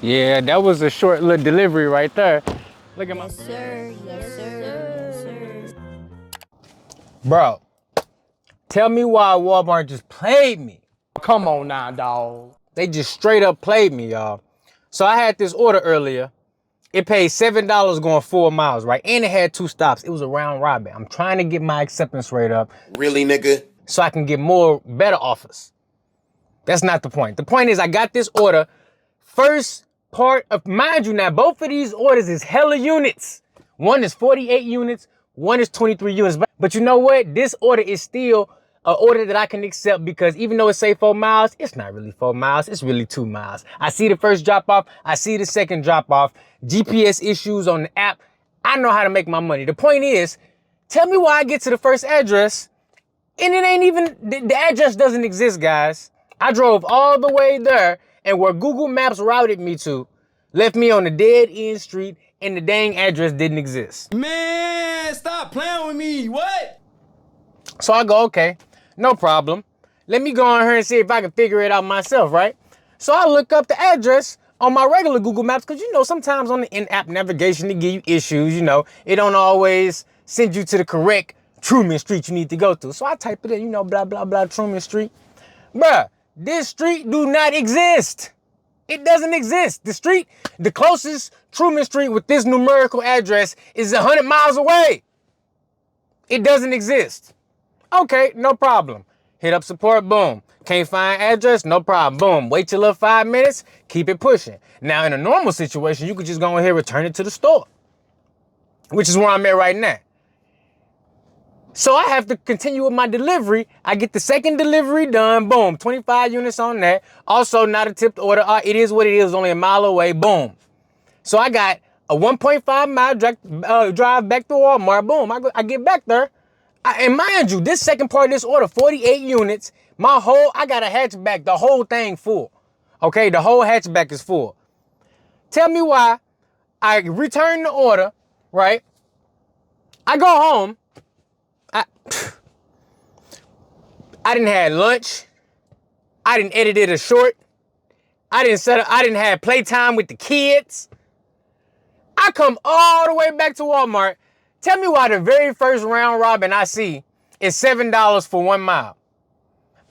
Yeah, that was a short little delivery right there. Look at my... Yes, sir. Yes, sir. Yes, sir. Bro, tell me why Walmart just played me. Come on now, dawg. They just straight up played me, y'all. So I had this order earlier. It paid $7 going 4 miles, right? And it had 2 stops. It was a round robin. I'm trying to get my acceptance rate up. Really, nigga? So I can get more, better offers. That's not the point. The point is I got this order. First part of, mind you now, both of these orders is hella units. One is 48 units, one is 23 units. But you know what? This order is still an order that I can accept because even though it say 4 miles, it's not really 4 miles, it's really 2 miles. I see the first drop off, I see the second drop off, GPS issues on the app. I know how to make my money. The point is, tell me why I get to the first address and it ain't even, the address doesn't exist, guys. I drove all the way there and where Google Maps routed me to, left me on a dead end street and the dang address didn't exist. Man, stop playing with me. What? So I go, okay, no problem. Let me go on here and see if I can figure it out myself, right? So I look up the address on my regular Google Maps because, you know, sometimes on the in-app navigation, they give you issues, you know. It don't always send you to the correct Truman Street you need to go to. So I type it in, you know, blah, blah, blah, Truman Street. Bruh, this street do not exist. It doesn't exist. The street, the closest Truman Street with this numerical address is 100 miles away. It doesn't exist. Okay, no problem. Hit up support, boom. Can't find address, no problem, boom. Wait till 5 minutes, keep it pushing. Now in a normal situation, you could just go ahead and return it to the store, which is where I'm at right now. So I have to continue with my delivery. I get the second delivery done, boom, 25 units on that. Also not a tipped order, it is what it is, only a mile away, boom. So I got a 1.5 mile drive back to Walmart, boom, I get back there. And mind you, this second part of this order, 48 units, I got a hatchback, the whole thing full. Okay, the whole hatchback is full. Tell me why I return the order, right? I go home. I didn't have lunch. I didn't edit it a short. I didn't have playtime with the kids. I come all the way back to Walmart. Tell me why the very first round robin I see is $7 for 1 mile.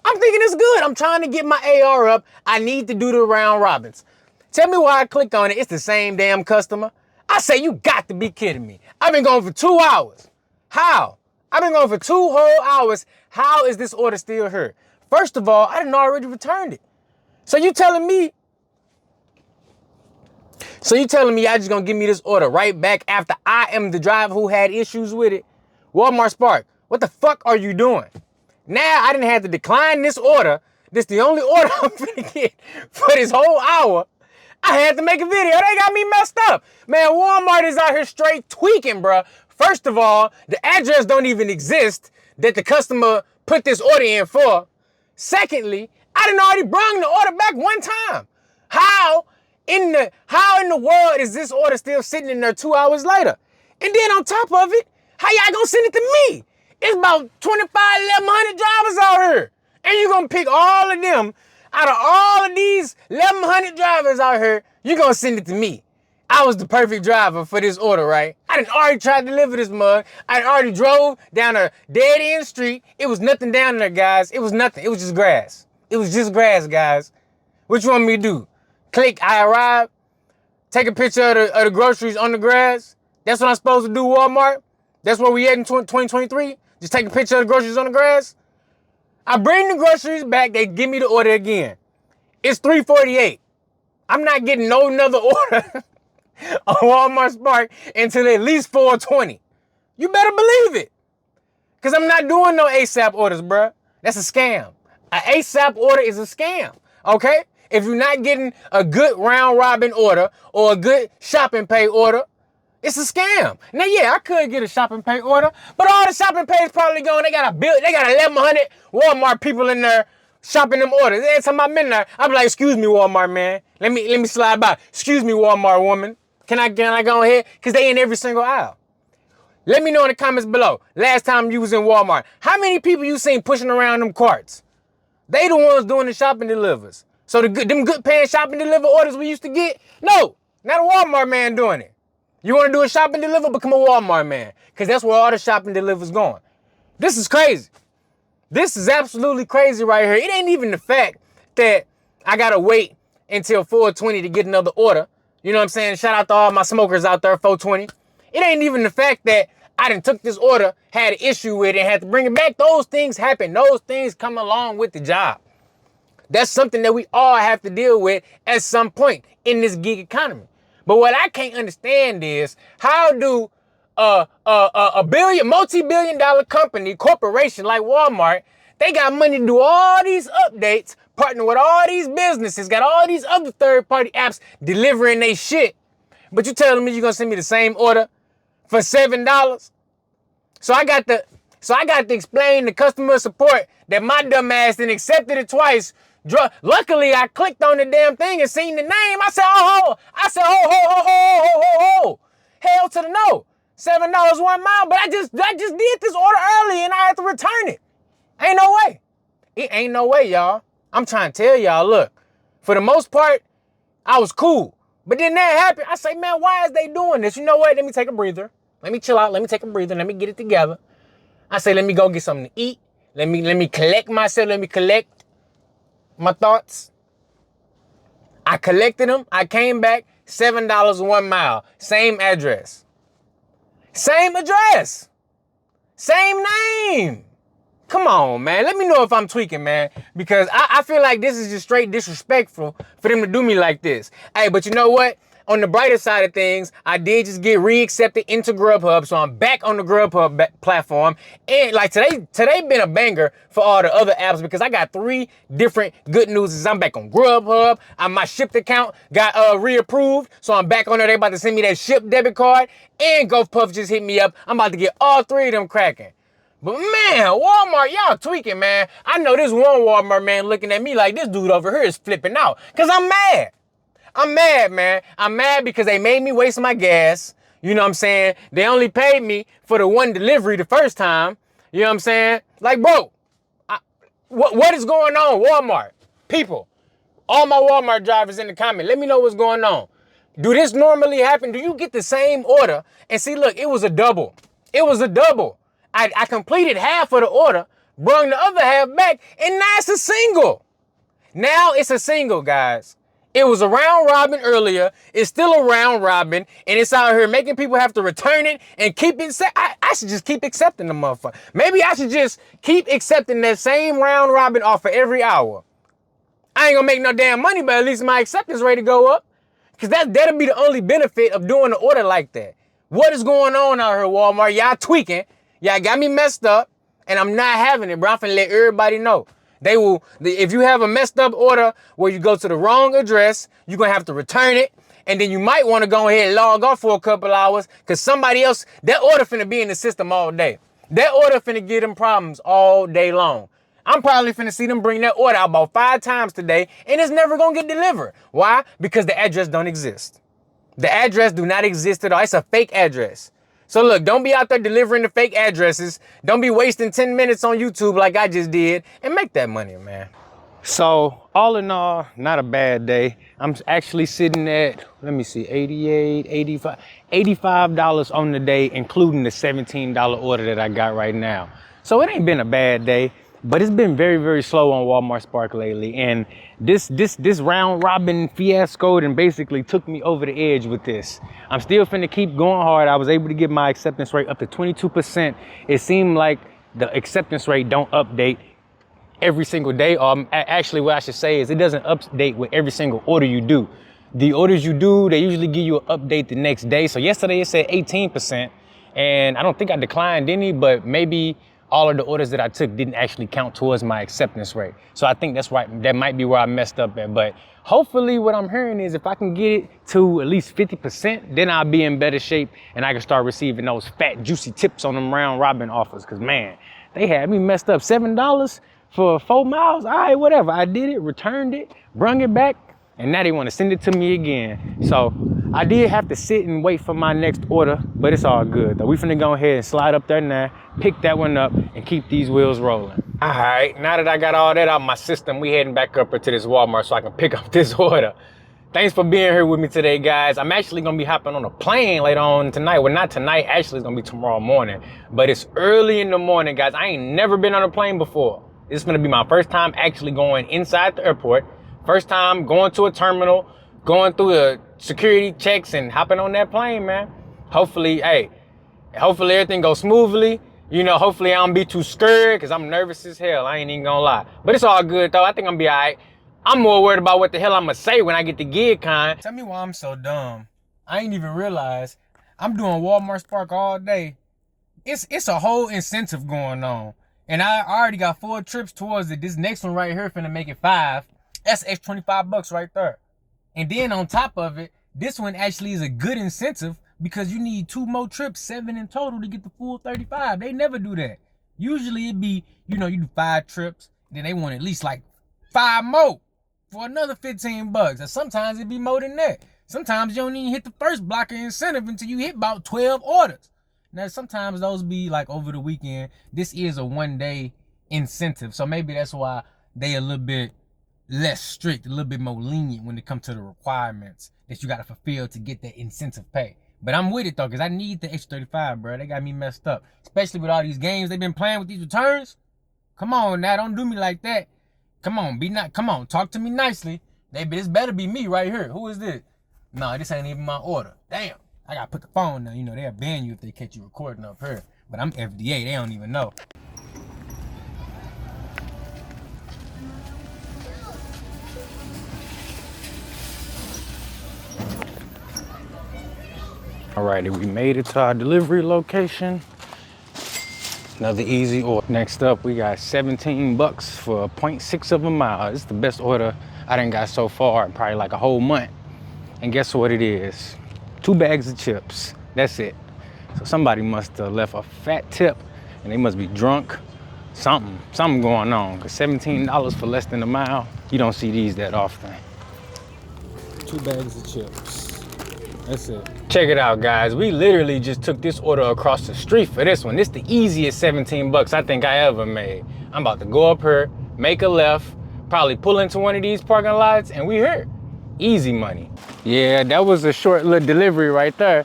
I'm thinking it's good. I'm trying to get my AR up. I need to do the round robins. Tell me why I clicked on it. It's the same damn customer. I say, you got to be kidding me. I've been going for 2 hours. How? I've been going for 2 whole hours. How is this order still here? First of all, I didn't already returned it. So you telling me y'all just gonna give me this order right back after I am the driver who had issues with it? Walmart Spark, what the fuck are you doing? Now I didn't have to decline this order. This the only order I'm finna get for this whole hour. I had to make a video. They got me messed up. Man, Walmart is out here straight tweaking, bruh. First of all, the address don't even exist that the customer put this order in for. Secondly, I done already brung the order back 1 time. How in the world is this order still sitting in there 2 hours later? And then on top of it, how y'all gonna send it to me? It's about 1,100 drivers out here. And you gonna pick all of them out of all of these 1,100 drivers out here, you gonna send it to me. I was the perfect driver for this order, right? I done already tried to deliver this mug. I already drove down a dead end street. It was nothing down there, guys. It was nothing. It was just grass. It was just grass, guys. What you want me to do? Click, I arrive, take a picture of the groceries on the grass. That's what I'm supposed to do, Walmart? That's where we at in 2023? Just take a picture of the groceries on the grass? I bring the groceries back, they give me the order again. It's 3:48. I'm not getting no another order on Walmart Spark until at least 4:20. You better believe it. Because I'm not doing no ASAP orders, bruh. That's a scam. An ASAP order is a scam, okay? If you're not getting a good round robin order or a good shop and pay order, it's a scam. Now, yeah, I could get a shop and pay order, but all the shop and pay is probably gone. They got 1,100 Walmart people in there shopping them orders. Every time I'm in there, I'm like, excuse me, Walmart man. Let me slide by. Excuse me, Walmart woman. Can I go ahead? Because they in every single aisle. Let me know in the comments below. Last time you was in Walmart, how many people you seen pushing around them carts? They the ones doing the shopping delivers. So them good paying shop and deliver orders we used to get? No, not a Walmart man doing it. You want to do a shop and deliver? Become a Walmart man. Because that's where all the shop and deliver's going. This is crazy. This is absolutely crazy right here. It ain't even the fact that I got to wait until 4:20 to get another order. You know what I'm saying? Shout out to all my smokers out there, 4:20. It ain't even the fact that I done took this order, had an issue with it, and had to bring it back. Those things happen. Those things come along with the job. That's something that we all have to deal with at some point in this gig economy. But what I can't understand is, how do a multi-billion-dollar company, corporation like Walmart, they got money to do all these updates, partner with all these businesses, got all these other third-party apps delivering they shit, but you telling me you're gonna send me the same order for $7? So I got to explain to customer support that my dumb ass done accepted it twice. Luckily, I clicked on the damn thing and seen the name. I said, ho. Hell to the no. $7 1 mile, but I just did this order early and I had to return it. Ain't no way. It ain't no way, y'all. I'm trying to tell y'all, look, for the most part, I was cool. But then that happened. I say, man, why is they doing this? You know what? Let me take a breather. Let me chill out. Let me take a breather. Let me get it together. I say, let me go get something to eat. Let me collect myself. Let me collect my thoughts. I collected them. I came back. $7 1 mile. Same address. Same address. Same name. Come on, man. Let me know if I'm tweaking, man. Because I feel like this is just straight disrespectful for them to do me like this. Hey, but you know what? On the brighter side of things, I did just get reaccepted into Grubhub, so I'm back on the Grubhub platform. And like today been a banger for all the other apps because I got 3 different good news. I'm back on Grubhub. My Shipped account got reapproved, so I'm back on there. They about to send me that Shipped debit card, and GoPuff just hit me up. I'm about to get all 3 of them cracking. But man, Walmart, y'all tweaking, man. I know this one Walmart man looking at me like this dude over here is flipping out because I'm mad. I'm mad, man. I'm mad because they made me waste my gas. You know what I'm saying? They only paid me for the 1 delivery the first time. You know what I'm saying? Like, bro, what is going on, Walmart? People, all my Walmart drivers in the comment, let me know what's going on. Do this normally happen? Do you get the same order? And see, look, it was a double. It was a double. I completed half of the order, brought the other half back, and now it's a single. Now it's a single, guys. It was a round robin earlier. It's still a round robin, and it's out here making people have to return it and keep it. I should just keep accepting the motherfucker. Maybe I should just keep accepting that same round robin offer every hour. I ain't gonna make no damn money, but at least my acceptance rate to go up. Because that'll be the only benefit of doing an order like that. What is going on out here, Walmart? Y'all tweaking. Y'all got me messed up, and I'm not having it, bro. I'm finna let everybody know. They will, if you have a messed up order where you go to the wrong address, you're gonna have to return it. And then you might wanna go ahead and log off for a couple hours because somebody else, that order finna be in the system all day. That order finna give them problems all day long. I'm probably finna see them bring that order out about 5 times today and it's never gonna get delivered. Why? Because the address don't exist. The address do not exist at all. It's a fake address. So look, don't be out there delivering the fake addresses. Don't be wasting 10 minutes on YouTube like I just did and make that money, man. So all in all, not a bad day. I'm actually sitting at, let me see, $85 on the day, including the $17 order that I got right now. So it ain't been a bad day, but it's been very, very slow on Walmart Spark lately. And this round robin fiasco and basically took me over the edge with this. I'm still finna keep going hard. I was able to get my acceptance rate up to 22%. It seemed like the acceptance rate don't update every single day. Actually, what I should say is it doesn't update with every single order you do. The orders you do, they usually give you an update the next day. So yesterday it said 18%, and I don't think I declined any, but maybe all of the orders that I took didn't actually count towards my acceptance rate. So I think that's right. That might be where I messed up at. But hopefully what I'm hearing is if I can get it to at least 50%, then I'll be in better shape and I can start receiving those fat, juicy tips on them round robin offers. Cause man, they had me messed up. $7 for 4 miles. All right, whatever. I did it, returned it, brung it back, and now they want to send it to me again. So I did have to sit and wait for my next order, but it's all good though. We finna go ahead and slide up there now, pick that one up, and keep these wheels rolling. All right, now that I got all that out of my system, we heading back up to this Walmart so I can pick up this order. Thanks for being here with me today, guys. I'm actually gonna be hopping on a plane later on tonight. Well, not tonight, actually it's gonna be tomorrow morning. But it's early in the morning, guys. I ain't never been on a plane before. This is gonna be my first time actually going inside the airport. First time going to a terminal, going through the security checks and hopping on that plane, man. Hopefully everything goes smoothly. You know, hopefully I don't be too scared because I'm nervous as hell. I ain't even gonna lie. But it's all good though. I think I'm gonna be all right. I'm more worried about what the hell I'm gonna say when I get to GigCon. Tell me why I'm so dumb. I ain't even realize I'm doing Walmart Spark all day. It's a whole incentive going on. And I already got 4 trips towards it. This next one right here finna make it 5. That's extra $25 right there. And then on top of it, this one actually is a good incentive because you need 2 more trips, 7 in total to get the full 35. They never do that. Usually it'd be, you know, you do 5 trips, then they want at least like 5 more for another $15. And sometimes it'd be more than that. Sometimes you don't even hit the first block of incentive until you hit about 12 orders. Now, sometimes those be like over the weekend. This is a 1-day incentive. So maybe that's why they a little bit less strict, a little bit more lenient when it comes to the requirements that you got to fulfill to get that incentive pay. But I'm with it though, because I need the extra 35, bro. They got me messed up. Especially with all these games they've been playing with these returns. Come on now, don't do me like that. Come on, talk to me nicely. This better be me right here. Who is this? No, this ain't even my order. Damn. I gotta put the phone down. You know, they'll ban you if they catch you recording up here. But I'm FDA, they don't even know. Alrighty, we made it to our delivery location. Another easy order. Next up, we got $17 for 0.6 of a mile. It's the best order I done got so far in probably like a whole month. And guess what it is? 2 bags of chips. That's it. So somebody must have left a fat tip and they must be drunk. Something going on. Cause $17 for less than a mile, you don't see these that often. 2 bags of chips. That's it. Check it out, guys. We literally just took this order across the street for this one. This the easiest $17 I think I ever made. I'm about to go up here, make a left, probably pull into one of these parking lots, and we here. Easy money. Yeah, that was a short little delivery right there.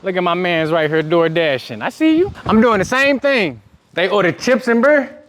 Look at my man's right here door dashing. I see you. I'm doing the same thing. They ordered chips and beer.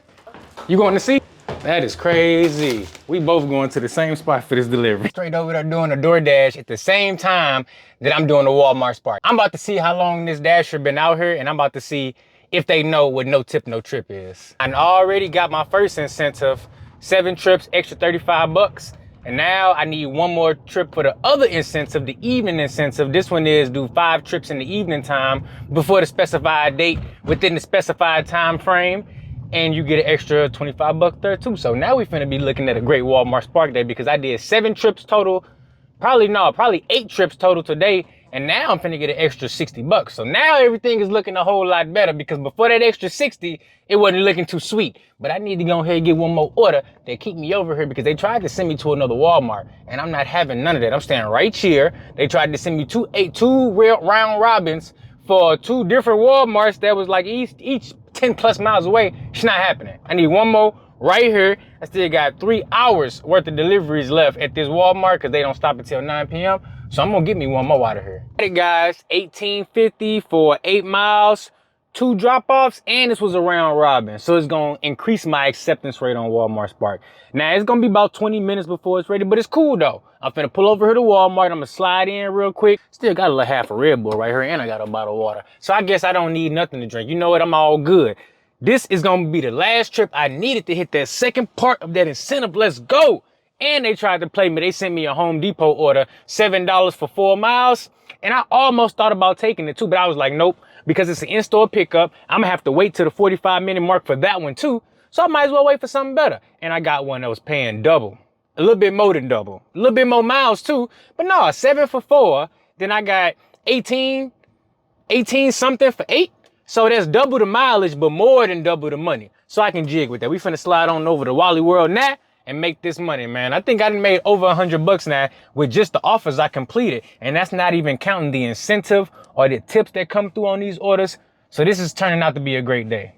You going to see? That is crazy. We both going to the same spot for this delivery. Straight over there doing a DoorDash at the same time that I'm doing the Walmart Spark. I'm about to see how long this dasher been out here, and I'm about to see if they know what no tip, no trip is. I already got my first incentive, 7 trips, extra $35. And now I need 1 more trip for the other incentive, the evening incentive. This one is do 5 trips in the evening time before the specified date within the specified time frame. And you get an extra $25 there too. So now we finna be looking at a great Walmart Spark Day because I did 7 trips total. Probably 8 trips total today. And now I'm finna get an extra $60. So now everything is looking a whole lot better because before that extra 60, it wasn't looking too sweet. But I need to go ahead and get 1 more order that keep me over here because they tried to send me to another Walmart and I'm not having none of that. I'm staying right here. They tried to send me two round robins for 2 different Walmarts that was like each 10 plus miles away. It's not happening. I need 1 more right here. I still got 3 hours worth of deliveries left at this Walmart because they don't stop until 9 p.m. So I'm gonna get me 1 more out of here. Hey guys, $18.50 for 8 miles, 2 drop-offs, and this was a round robin. So it's gonna increase my acceptance rate on Walmart Spark. Now it's gonna be about 20 minutes before it's ready, but it's cool though. I'm finna pull over here to Walmart. I'm gonna slide in real quick. Still got a little half a Red Bull right here, and I got a bottle of water. So I guess I don't need nothing to drink. You know what? I'm all good. This is gonna be the last trip I needed to hit that second part of that incentive. Let's go. And they tried to play me. They sent me a Home Depot order, $7 for 4 miles. And I almost thought about taking it too, but I was like, nope, because it's an in-store pickup. I'm gonna have to wait till the 45-minute mark for that one too. So I might as well wait for something better. And I got one that was paying double, a little bit more than double, a little bit more miles too. But no, 7 for 4. Then I got 18 something for 8. So that's double the mileage, but more than double the money. So I can jig with that. We finna slide on over to Wally World now and make this money, man. I think I done made over $100 now with just the offers I completed. And that's not even counting the incentive or the tips that come through on these orders. So this is turning out to be a great day.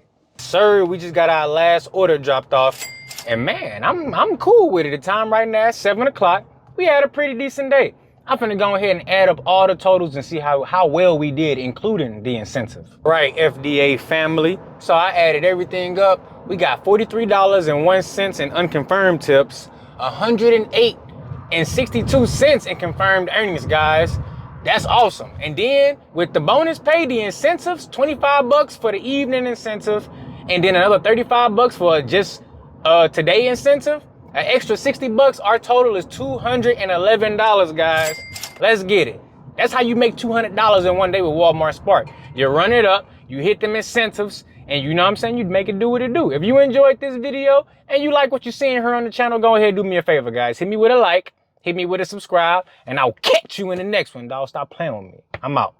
sir. We just got our last order dropped off. And man, I'm cool with it. The time right now is 7 o'clock. We had a pretty decent day. I'm finna go ahead and add up all the totals and see how well we did, including the incentive. Right, FDA family. So I added everything up. We got $43.01 in unconfirmed tips, 108.62 cents in confirmed earnings, guys. That's awesome. And then with the bonus pay, the incentives, 25 bucks for the evening incentive, and then another 35 bucks for just today incentive. An extra 60 bucks, our total is $211, guys. Let's get it. That's how you make $200 in one day with Walmart Spark. You run it up, you hit them incentives, and you know what I'm saying, you make it do what it do. If you enjoyed this video and you like what you're seeing here on the channel, go ahead and do me a favor, guys. Hit me with a like, hit me with a subscribe, and I'll catch you in the next one, dog. Stop playing with me. I'm out.